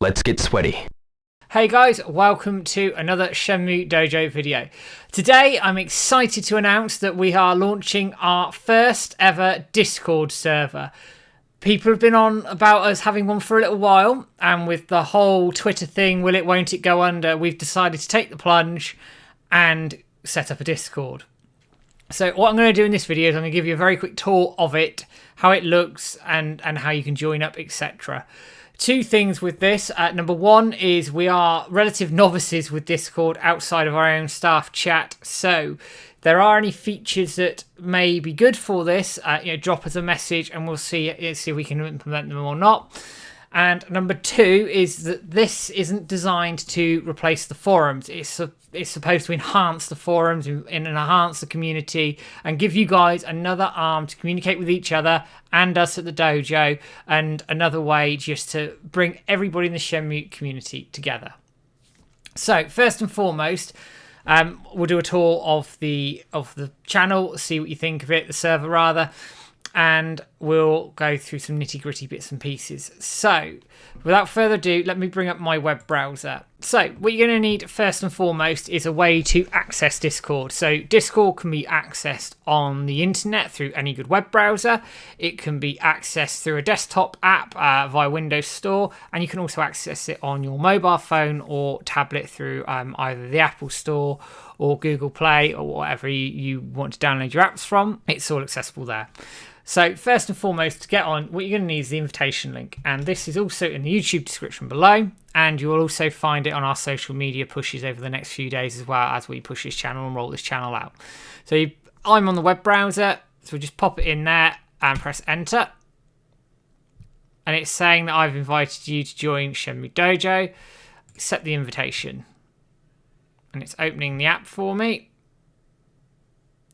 Let's get sweaty. Hey guys, welcome to another Shenmue Dojo video. Today I'm excited to announce that we are launching our first ever Discord server. People have been on about us having one for a little while, and with the whole Twitter thing, will it, won't it go under, we've decided to take the plunge and set up a Discord. So what I'm going to do in this video is I'm going to give you a very quick tour of it, how it looks and how you can join up, etc. Two things with this. Number one is we are relative novices with Discord outside of our own staff chat. So there are any features that may be good for this, drop us a message and we'll see if we can implement them or not. And number two is that this isn't designed to replace the forums. It's supposed to enhance the forums and enhance the community and give you guys another arm to communicate with each other and us at the dojo, and another way just to bring everybody in the Shenmue community together. So first and foremost, we'll do a tour of the channel, see what you think of it, the server rather, and we'll go through some nitty-gritty bits and pieces. So without further ado, let me bring up my web browser. So what you're going to need first and foremost is a way to access Discord. So Discord can be accessed on the internet through any good web browser. It can be accessed through a desktop app via Windows Store, and you can also access it on your mobile phone or tablet through either the Apple Store or Google Play or whatever you want to download your apps from. It's all accessible there. So first and foremost, to get on, what you're going to need is the invitation link, and this is also in the YouTube description below, and you will also find it on our social media pushes over the next few days as well as we push this channel and roll this channel out. So I'm on the web browser, so we'll just pop it in there and press enter, and it's saying that I've invited you to join Shenmue Dojo. Accept the invitation, and it's opening the app for me.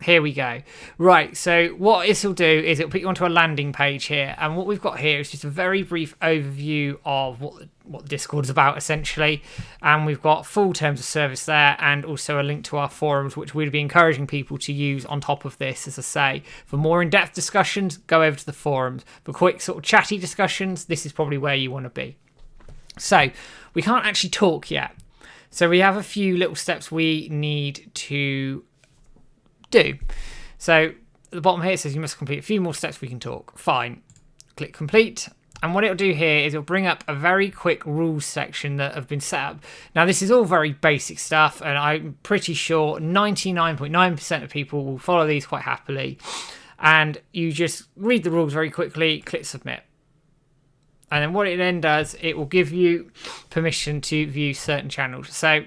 Here we go. Right, so what this will do is it'll put you onto a landing page here, and what we've got here is just a very brief overview of what Discord is about, essentially, and we've got full terms of service there and also a link to our forums, which we'd be encouraging people to use on top of this. As I say, for more in-depth discussions, go over to the forums. For quick sort of chatty discussions, this is probably where you want to be. So we can't actually talk yet, so we have a few little steps we need to do. So at the bottom here it says you must complete a few more steps, we can talk. Fine. Click complete, and what it'll do here is it'll bring up a very quick rules section that have been set up. Now this is all very basic stuff, and I'm pretty sure 99.9% of people will follow these quite happily, and you just read the rules very quickly, click submit. And then what it then does, it will give you permission to view certain channels. So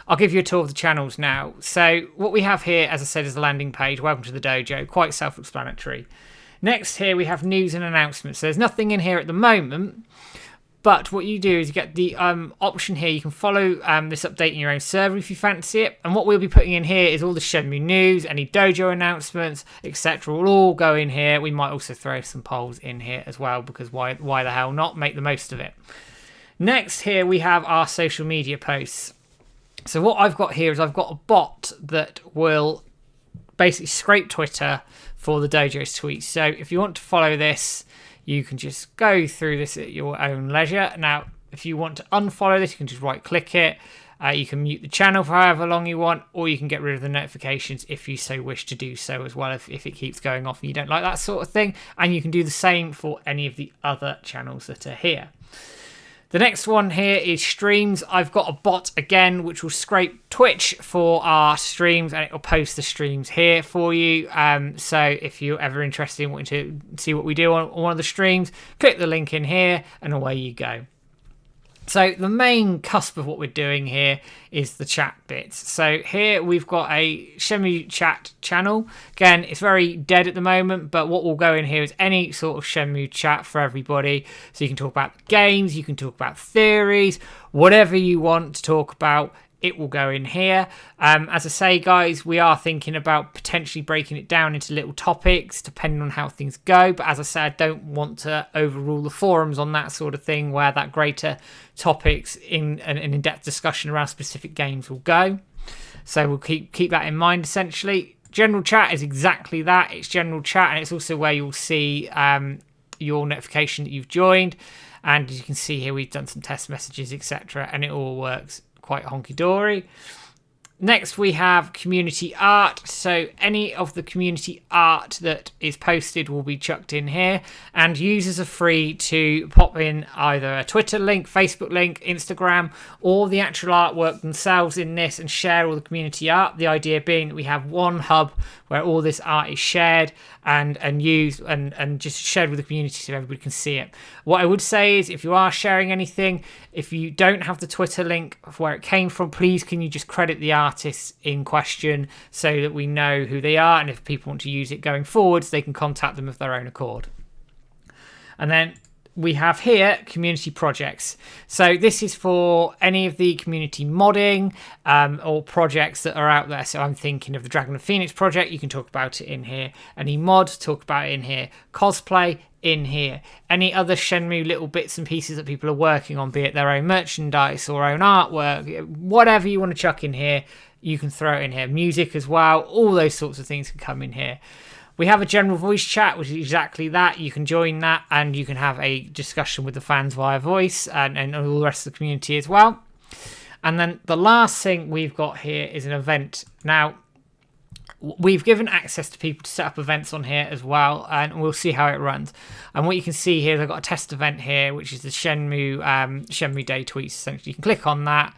I'll give you a tour of the channels now. So what we have here, as I said, is the landing page. Welcome to the dojo. Quite self-explanatory. Next here we have news and announcements. So there's nothing in here at the moment. But what you do is you get the option here. You can follow this update in your own server if you fancy it. And what we'll be putting in here is all the Shenmue news, any dojo announcements, etc. will all go in here. We might also throw some polls in here as well, because why the hell not? Make the most of it. Next here we have our social media posts. So what I've got here is I've got a bot that will basically scrape Twitter for the dojo's tweets. So if you want to follow this, you can just go through this at your own leisure. Now, if you want to unfollow this, you can just right-click it. You can mute the channel for however long you want, or you can get rid of the notifications if you so wish to do so as well, if it keeps going off and you don't like that sort of thing. And you can do the same for any of the other channels that are here. The next one here is streams. I've got a bot again which will scrape Twitch for our streams, and it will post the streams here for you. So if you're ever interested in wanting to see what we do on one of the streams, click the link in here and away you go. So the main cusp of what we're doing here is the chat bits. So here we've got a Shenmue chat channel. Again, it's very dead at the moment, but what will go in here is any sort of Shenmue chat for everybody. So you can talk about games, you can talk about theories, whatever you want to talk about, it will go in here. As I say, guys, we are thinking about potentially breaking it down into little topics depending on how things go. But as I said, I don't want to overrule the forums on that sort of thing, where that greater topics in an in-depth discussion around specific games will go. So we'll keep that in mind, essentially. General chat is exactly that. It's general chat, and it's also where you'll see your notification that you've joined. And as you can see here, we've done some test messages, etc., and it all works quite honky-dory. Next, we have community art. So any of the community art that is posted will be chucked in here, and users are free to pop in either a Twitter link, Facebook link, Instagram, or the actual artwork themselves in this and share all the community art. The idea being that we have one hub where all this art is shared and used and just shared with the community so everybody can see it. What I would say is, if you are sharing anything, if you don't have the Twitter link of where it came from, please can you just credit the artists in question so that we know who they are, and if people want to use it going forwards, they can contact them of their own accord. And then we have here community projects. So this is for any of the community modding or projects that are out there. So I'm thinking of the Dragon of Phoenix project. You can talk about it in here. Any mod, talk about it in here. Cosplay, in here. Any other Shenmue little bits and pieces that people are working on, be it their own merchandise or own artwork, whatever you want to chuck in here, you can throw it in here. Music as well, all those sorts of things can come in here. We have a general voice chat, which is exactly that. You can join that and you can have a discussion with the fans via voice and all the rest of the community as well. And then the last thing we've got here is an event. Now, we've given access to people to set up events on here as well, and we'll see how it runs. And what you can see here is I've got a test event here, which is the Shenmue Day tweets. Essentially, you can click on that,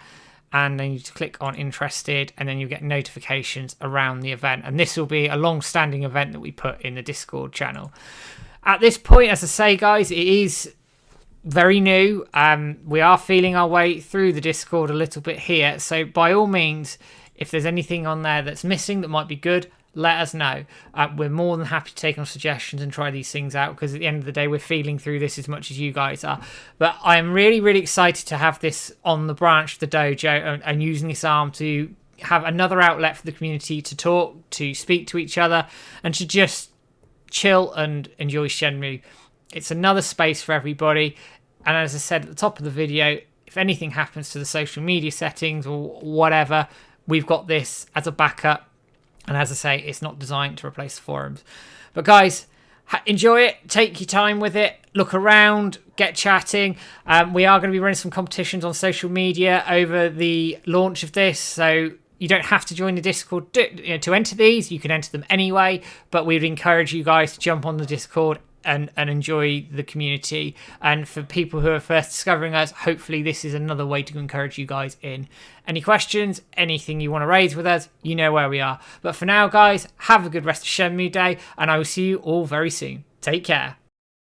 and then you just click on interested, and then you get notifications around the event. And this will be a long-standing event that we put in the Discord channel. At this point, as I say, guys, it is very new. We are feeling our way through the Discord a little bit here. So by all means, if there's anything on there that's missing that might be good, let us know. We're more than happy to take on suggestions and try these things out, because at the end of the day, we're feeling through this as much as you guys are. But I am really, really excited to have this on the branch of the dojo and using this arm to have another outlet for the community to talk, to speak to each other, and to just chill and enjoy Shenmue. It's another space for everybody. And as I said at the top of the video, if anything happens to the social media settings or whatever, we've got this as a backup. And as I say, it's not designed to replace the forums. But guys, enjoy it. Take your time with it. Look around. Get chatting. We are going to be running some competitions on social media over the launch of this. So you don't have to join the Discord to enter these. You can enter them anyway. But we'd encourage you guys to jump on the Discord and enjoy the community. And for people who are first discovering us, hopefully this is another way to encourage you guys in. Any questions, anything you want to raise with us, you know where we are. But for now, guys, have a good rest of Shenmue Day, and I will see you all very soon. Take care.